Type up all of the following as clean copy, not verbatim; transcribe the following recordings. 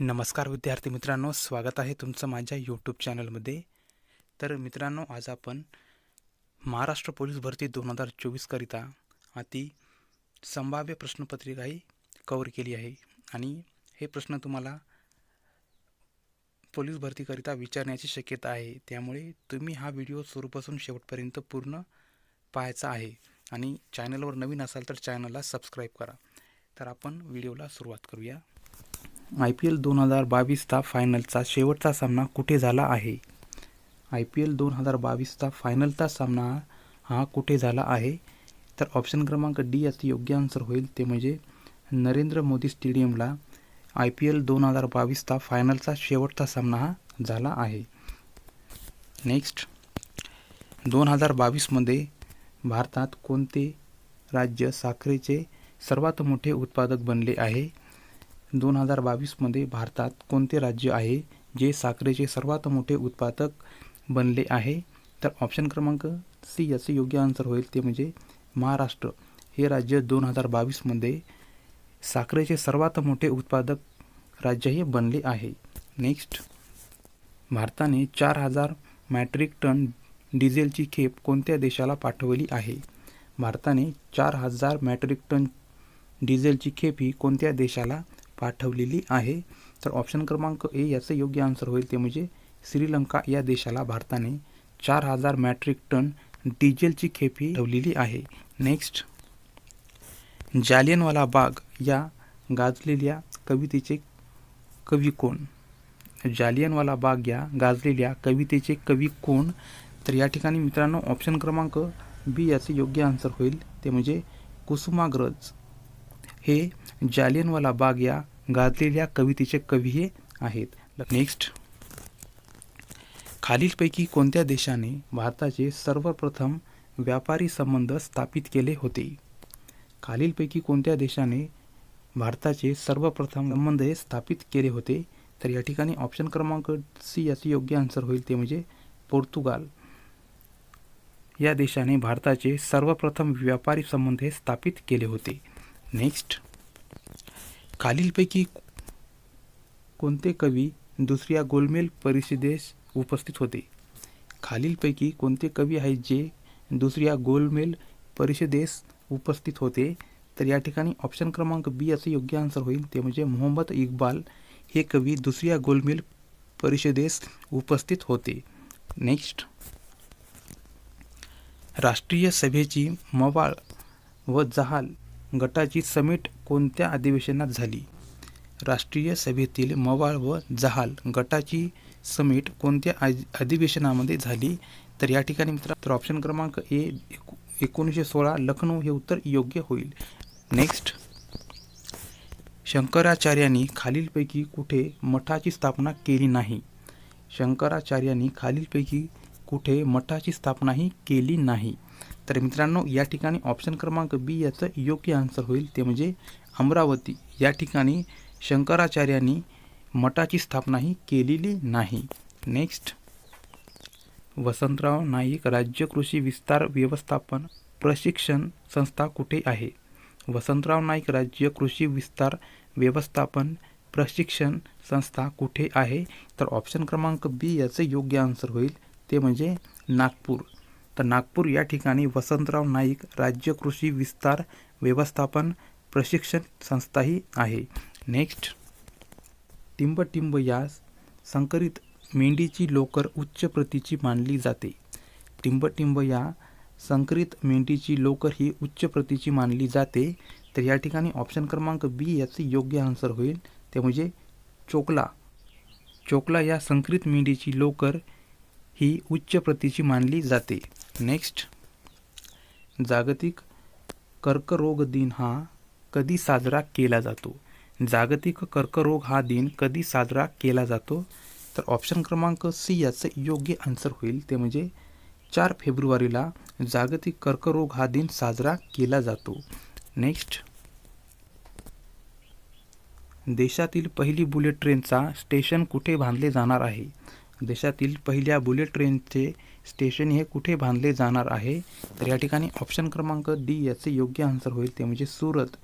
नमस्कार विद्यार्थी मित्रांनो, स्वागत आहे तुमचं माझ्या यूट्यूब चॅनलमध्ये। तर मित्रांनो, आज आपण महाराष्ट्र पोलीस भरती 2024 करिता अति संभाव्य प्रश्नपत्रिका ही कव्हर केली आहे आणि हे प्रश्न तुम्हाला पोलीस भरतीकरिता विचारण्याची शक्यता आहे। त्यामुळे तुम्ही हा व्हिडिओ सुरूपासून शेवटपर्यंत पूर्ण पाहायचा आहे आणि चॅनलवर नवीन असाल तर चॅनलला सबस्क्राईब करा। तर आपण व्हिडिओला सुरुवात करूया। IPL 2022चा फायनलचा शेवटचा सामना कुठे झाला आहे? IPL 2022चा फायनलचा सामना हा कुठे झाला आहे? तर ऑप्शन क्रमांक डी याचे योग्य आन्सर होईल, ते म्हणजे नरेंद्र मोदी स्टेडियमला IPL 2022चा फायनलचा शेवटचा सामना हा झाला आहे। नेक्स्ट, 2022मध्ये भारतात कोणते राज्य साखरेचे सर्वात मोठे उत्पादक बनले आहे? 2022मध्ये भारतात कोणते राज्य आहे जे साखरेचे सर्वात मोठे उत्पादक बनले आहे? तर ऑप्शन क्रमांक सी याचे योग्य आन्सर होईल, ते म्हणजे महाराष्ट्र हे राज्य 2022मध्ये साखरेचे सर्वात मोठे उत्पादक राज्य हे बनले आहे। नेक्स्ट, भारताने 4000 मेट्रिक टन डिझेलची खेप कोणत्या देशाला पाठवली आहे? भारताने 4000 मेट्रिक टन डिझेलची खेप ही कोणत्या देशाला पाठवलेली आहे? तर ऑप्शन क्रमांक ए याचे योग्य आन्सर होईल, ते म्हणजे श्रीलंका या देशाला भारताने 4000 मेट्रिक टन डिझेलची खेप ही पाठवलेली आहे। नेक्स्ट, जालियनवाला बाग या गाजलेल्या कवितेचे कवी कोण? जालियनवाला बाग या गाजलेल्या कवितेचे कवी कोण? तर या ठिकाणी मित्रांनो ऑप्शन क्रमांक बी याचे योग्य आन्सर होईल, ते म्हणजे कुसुमाग्रज हे जालियनवाला बाग या गाजलेल्या कवितेचे कवी हे आहेत। नेक्स्ट, खालीलपैकी कोणत्या देशाने भारताचे सर्वप्रथम व्यापारी संबंध स्थापित केले होते? खालीलपैकी कोणत्या देशाने भारताचे सर्वप्रथम संबंध हे स्थापित केले होते? तर या ठिकाणी ऑप्शन क्रमांक सी याचे योग्य आन्सर होईल, ते म्हणजे पोर्तुगाल या देशाने भारताचे सर्वप्रथम व्यापारी संबंध हे स्थापित केले होते। नेक्स्ट, खालीलपैकी कोणते कवी दुसऱ्या गोलमेज परिषदेस उपस्थित होते? खालीलपैकी कोणते कवी आहेत जे दुसऱ्या गोलमेज परिषदेस उपस्थित होते? तर या ठिकाणी ऑप्शन क्रमांक बी याचे योग्य आन्सर होईल, ते म्हणजे मोहम्मद इक्बाल हे कवी दुसऱ्या गोलमेज परिषदेस उपस्थित होते। नेक्स्ट, राष्ट्रीय सभेची मवाळ व जहाल गटाची समिट कोणत्या अधिवेशनात झाली? राष्ट्रीय सभेतील मवाळ व जहाल गटाची समिट कोणत्या अधिवेशनामध्ये झाली? तर या ठिकाणी मित्र ऑप्शन क्रमांक ए 1916 लखनौ हे उत्तर योग्य होईल। नेक्स्ट, शंकराचार्यांनी खालीलपैकी कुठे मठाची स्थापना केली नाही? शंकराचार्यांनी खालीलपैकी कुठे मठाची स्थापना ही केली नाही? तर मित्रांनो या ठिकाणी ऑप्शन क्रमांक बी याचं योग्य आन्सर होईल, ते म्हणजे अमरावती या ठिकाणी शंकराचार्यांनी मठाची स्थापना ही केलेली नाही। नेक्स्ट, वसंतराव नाईक राज्य कृषी विस्तार व्यवस्थापन प्रशिक्षण संस्था कुठे आहे? वसंतराव नाईक राज्य कृषी विस्तार व्यवस्थापन प्रशिक्षण संस्था कुठे आहे? तर ऑप्शन क्रमांक बी याचे योग्य आन्सर होईल, ते म्हणजे नागपूर। तर नागपूर या ठिकाणी वसंतराव नाईक राज्य कृषी विस्तार व्यवस्थापन प्रशिक्षण संस्था ही आहे। नेक्स्ट, टिंबटिंब या संकरित मेंढीची लोकर उच्च प्रतीची मानली जाते। टिंबटिंब या संकरित मेंढीची लोकर ही उच्च प्रतीची मानली जाते। तर या ठिकाणी ऑप्शन क्रमांक बी याचे योग्य आन्सर होईल, ते म्हणजे चोकला। चोकला या संकरित मेंढीची लोकर ही उच्च प्रतीची मानली जाते। नेक्स्ट, जागतिक कर्करोग दिन हा कधी साजरा केला जातो? जागतिक कर्करोग हा दिन कधी साजरा केला जातो? तर ऑप्शन क्रमांक सी याचे योग्य आन्सर होईल, ते म्हणजे 4 फेब्रुवारीला जागतिक कर्करोग हा दिन साजरा केला जातो। नेक्स्ट, देशातील पहिली बुलेट ट्रेनचा स्टेशन कुठे बांधले जाणार आहे? देशातील पहिल्या बुलेट ट्रेनचे स्टेशन हे कुठे बांधले जाणार आहे? तर या ठिकाणी ऑप्शन क्रमांक डी याचे योग्य आन्सर होईल, ते म्हणजे सुरत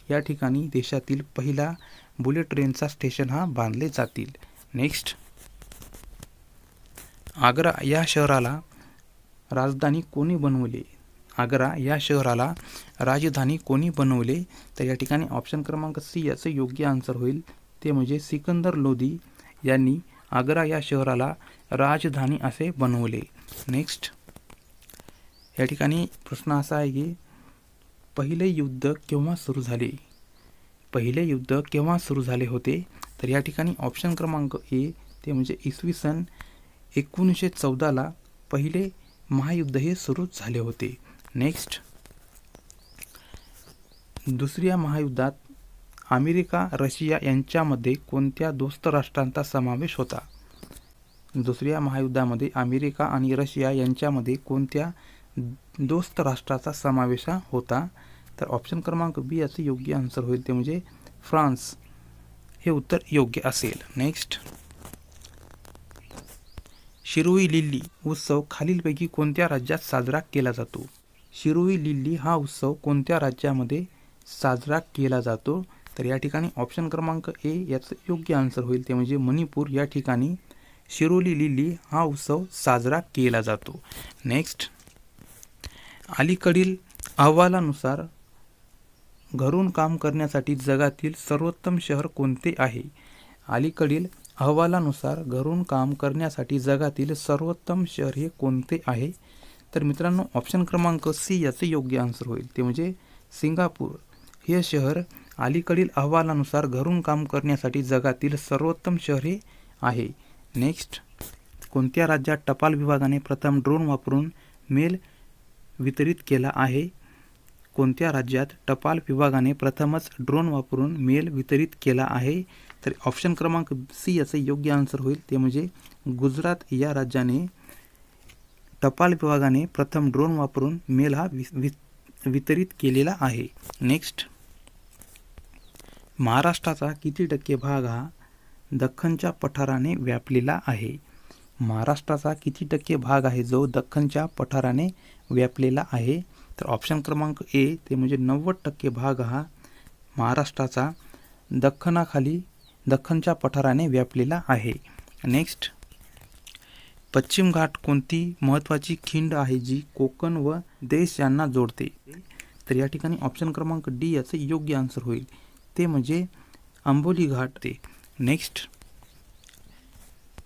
या ठिकाणी देशातील पहिला बुलेट ट्रेनचा स्टेशन हा बांधले जातील. नेक्स्ट, आग्रा या शहराला राजधानी कोणी बनवले? आग्रा या शहराला राजधानी कोणी बनवले? तर या ठिकाणी ऑप्शन क्रमांक सी याचं योग्य आन्सर होईल, ते म्हणजे सिकंदर लोधी यांनी आग्रा या शहराला राजधानी असे बनवले. नेक्स्ट, या ठिकाणी प्रश्न असा आहे की पहिले युद्ध केव्हा सुरू झाले? पहिले युद्ध केव्हा सुरू झाले होते? तर या ठिकाणी ऑप्शन क्रमांक ए ते म्हणजे इसवी सन 1914ला पहिले महायुद्ध हे सुरू झाले होते. नेक्स्ट, दुसऱ्या महायुद्धात अमेरिका रशिया यांच्यामध्ये कोणत्या दोस्त राष्ट्रांचा समावेश होता? दुसऱ्या महायुद्धामध्ये अमेरिका आणि रशिया यांच्यामध्ये कोणत्या दोस्त राष्ट्राचा समावेश होता? तर ऑप्शन क्रमांक बी याचं योग्य आन्सर होईल, ते म्हणजे फ्रान्स हे उत्तर योग्य असेल. नेक्स्ट, शिरोई लिल्ली उत्सव खालीलपैकी कोणत्या राज्यात साजरा केला जातो? शिरोई लिल्ली हा उत्सव कोणत्या राज्यामध्ये साजरा केला जातो? तर या ठिकाणी ऑप्शन क्रमांक ए याचं योग्य आन्सर होईल, ते म्हणजे मणिपूर या ठिकाणी शिरोई लिल्ली हा उत्सव साजरा केला जातो. नेक्स्ट, अलीकडील अहवालानुसार घरून काम करण्यासाठी जगातील सर्वोत्तम शहर कोणते आहे? अलीकडील अहवालानुसार घरून काम करण्यासाठी जगातील सर्वोत्तम शहर हे कोणते आहे? तर मित्रांनो, ऑप्शन क्रमांक सी याचे योग्य आन्सर होईल, ते म्हणजे सिंगापूर हे शहर अलीकडील अहवालानुसार घरून काम करण्यासाठी जगातील सर्वोत्तम शहर हे आहे. नेक्स्ट, कोणत्या राज्यात टपाल विभागाने प्रथम ड्रोन वापरून मेल वितरित केला आहे? कोणत्या राज्यात टपाल विभागाने प्रथमच ड्रोन वापरून मेल वितरित केला आहे? तर ऑप्शन क्रमांक सी याचे योग्य आन्सर होईल, ते म्हणजे गुजरात या राज्याने टपाल विभागाने प्रथम ड्रोन वापरून मेल हा वितरित केलेला आहे. नेक्स्ट, महाराष्ट्राचा किती टक्के भाग हा दख्खनच्या पठाराने व्यापलेला आहे? महाराष्ट्राचा किती टक्के भाग आहे जो दख्खनच्या पठाराने व्यापलेला आहे? तर ऑप्शन क्रमांक ए ते म्हणजे 90% भाग हा महाराष्ट्राचा दख्खनच्या पठाराने व्यापलेला आहे. नेक्स्ट, पश्चिम घाट कोणती महत्त्वाची खिंड आहे जी कोकण व देश यांना जोडते? तर या ठिकाणी ऑप्शन क्रमांक डी याचे योग्य आन्सर होईल, ते म्हणजे आंबोली घाट ते. नेक्स्ट,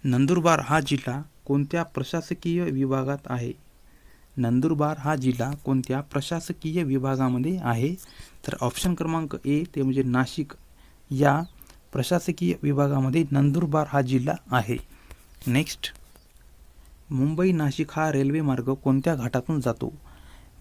नंदुरबार हा जिल्हा कोणत्या प्रशासकीय विभागात आहे? नंदुरबार हा जिल्हा कोणत्या प्रशासकीय विभागामध्ये आहे? तर ऑप्शन क्रमांक ए ते म्हणजे नाशिक या प्रशासकीय विभागामध्ये नंदुरबार हा जिल्हा आहे. नेक्स्ट, मुंबई नाशिक हा रेल्वे मार्ग कोणत्या घाटातून जातो?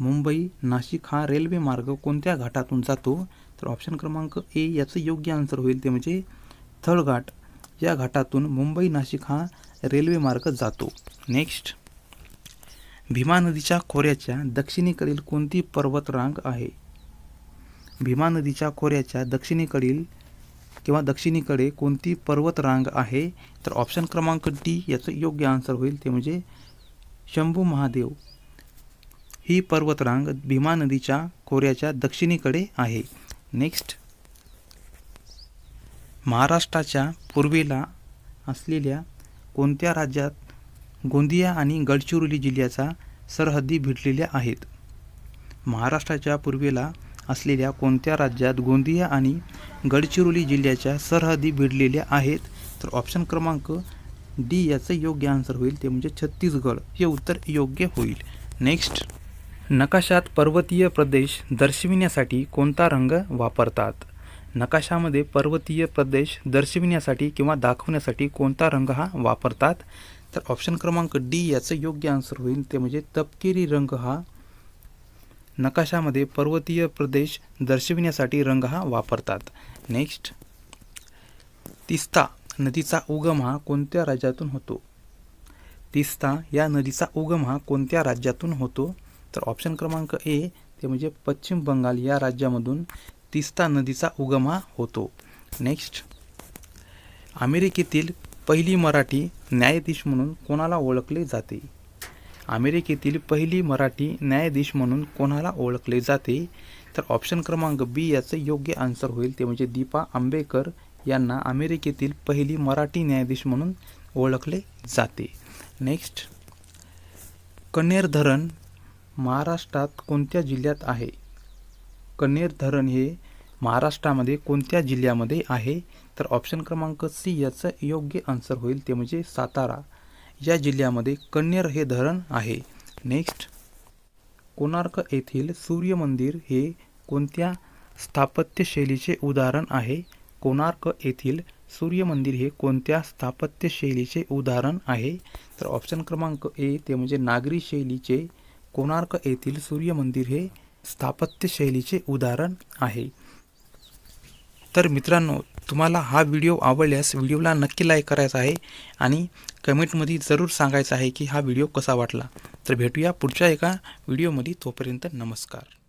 मुंबई नाशिक हा रेल्वे मार्ग कोणत्या घाटातून जातो? तर ऑप्शन क्रमांक ए याचं योग्य आन्सर होईल, ते म्हणजे थळघाट या घाटातून मुंबई नाशिक हा रेल्वे मार्ग जातो. नेक्स्ट, भीमा नदीच्या खोऱ्याच्या दक्षिणेकडील कोणती पर्वतरांग आहे? भीमा नदीच्या खोऱ्याच्या दक्षिणेकडे कोणती पर्वतरांग आहे? तर ऑप्शन क्रमांक डी याचं योग्य आन्सर होईल, ते म्हणजे शंभू महादेव ही पर्वतरांग भीमा नदीच्या खोऱ्याच्या दक्षिणेकडे आहे. नेक्स्ट, महाराष्ट्राच्या पूर्वेला असलेल्या कोणत्या राज्यात गोंदिया आणि गडचिरोली जिल्ह्याच्या सरहद्दी भिडलेल्या आहेत? महाराष्ट्राच्या पूर्वेला असलेल्या कोणत्या राज्यात गोंदिया आणि गडचिरोली जिल्ह्याच्या सरहद्दी भिडलेल्या आहेत? तर ऑप्शन क्रमांक डी याचं योग्य आन्सर होईल, ते म्हणजे छत्तीसगड हे उत्तर योग्य होईल. नेक्स्ट, नकाशात पर्वतीय प्रदेश दर्शविण्यासाठी कोणता रंग वापरतात? नकाशामध्ये पर्वतीय प्रदेश दर्शविण्यासाठी किंवा दाखवण्यासाठी कोणता रंग हा वापरतात? तर ऑप्शन क्रमांक डी याचं योग्य आन्सर होईल, ते म्हणजे तपकिरी रंग हा नकाशामध्ये पर्वतीय प्रदेश दर्शविण्यासाठी रंग हा वापरतात. नेक्स्ट, तीस्ता नदीचा उगम हा कोणत्या राज्यातून होतो? तीस्ता या नदीचा उगम हा कोणत्या राज्यातून होतो? तर ऑप्शन क्रमांक ए ते म्हणजे पश्चिम बंगाल या राज्यामधून तीस्ता नदीचा उगम हा होतो. नेक्स्ट, अमेरिकेतील पहिली मराठी न्यायाधीश म्हणून कोणाला ओळखले जाते? अमेरिकेतील पहिली मराठी न्यायाधीश म्हणून कोणाला ओळखले जाते? तर ऑप्शन क्रमांक बी याचं योग्य आन्सर होईल, ते म्हणजे दीपा आंबेकर यांना अमेरिकेतील पहिली मराठी न्यायाधीश म्हणून ओळखले जाते. नेक्स्ट, कण्हेर धरण महाराष्ट्रात कोणत्या जिल्ह्यात आहे? कण्हेर धरण हे महाराष्ट्रामध्ये कोणत्या जिल्ह्यामध्ये आहे? तर ऑप्शन क्रमांक सी याचं योग्य आन्सर होईल, ते म्हणजे सातारा या जिल्ह्यामध्ये कण्हेर हे धरण आहे. नेक्स्ट, कोणार्क येथील सूर्य मंदिर हे कोणत्या स्थापत्यशैलीचे उदाहरण आहे? कोणार्क येथील सूर्य मंदिर हे कोणत्या स्थापत्यशैलीचे उदाहरण आहे? तर ऑप्शन क्रमांक ए ते म्हणजे नागरी शैलीचे कोणार्क येथील सूर्य मंदिर हे स्थापत्यशैलीचे उदाहरण आहे. तर मित्रांनो, तुम्हाला हा व्हिडिओ आवडल्यास व्हिडिओला नक्की लाईक करायचा आहे आणि कमेंटमध्ये जरूर सांगायचं आहे की हा व्हिडिओ कसा वाटला. तर भेटूया पुढच्या एका व्हिडिओमध्ये. तोपर्यंत नमस्कार.